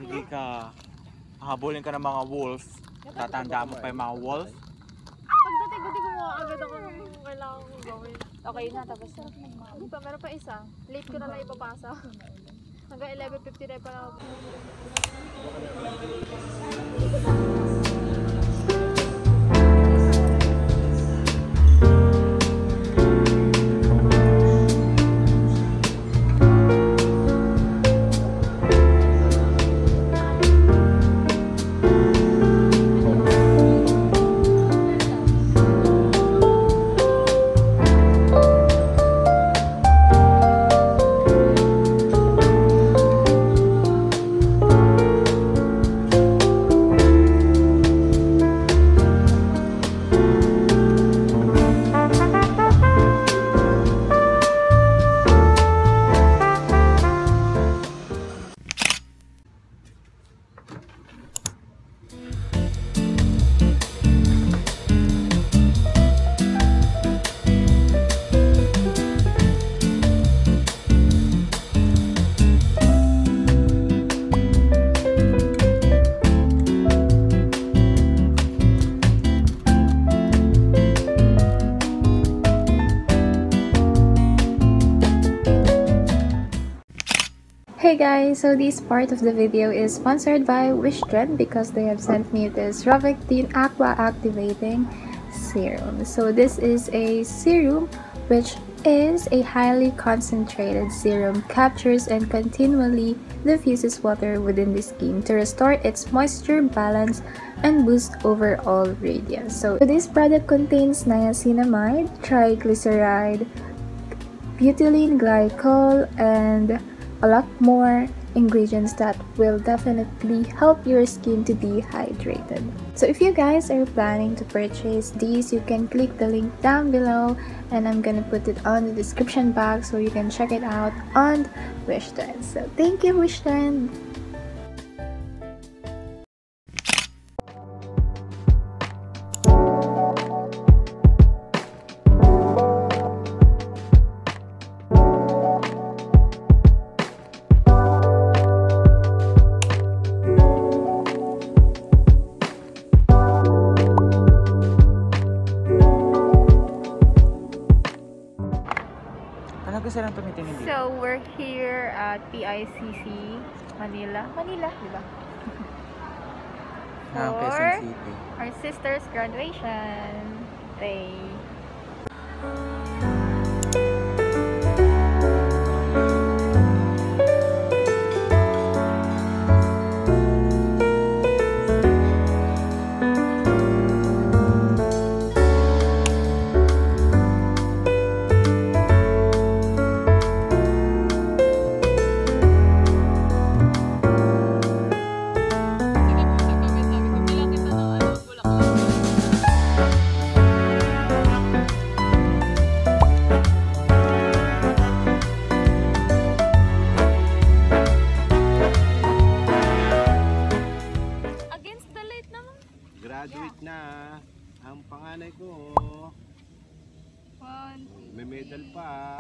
Sige ka, hahabulin ka ng mga wolf. Tatandaan mo pa yung mga wolf. Pagdating ko, di ko mo agad ako kailangan kong gawin. Okay na, tapos na. Meron pa isa. Late ko na lang ipapasa. Hanggang 11:59 pa lang ako. Hey guys, so this part of the video is sponsored by ROVECTIN because they have sent me this ROVECTIN Aqua Activating Serum. So this is a serum which is a highly concentrated serum, captures and continually diffuses water within the skin to restore its moisture balance and boost overall radiance. So this product contains niacinamide, triglyceride, butylene glycol, and a lot more ingredients that will definitely help your skin to be hydrated. So if you guys are planning to purchase these, you can click the link down below and I'm gonna put it on the description box so you can check it out on ROVECTIN. So thank you, ROVECTIN! So we're here at PICC Manila, di ba? For our sister's graduation day. Graduate na ang panganay ko. May medal pa.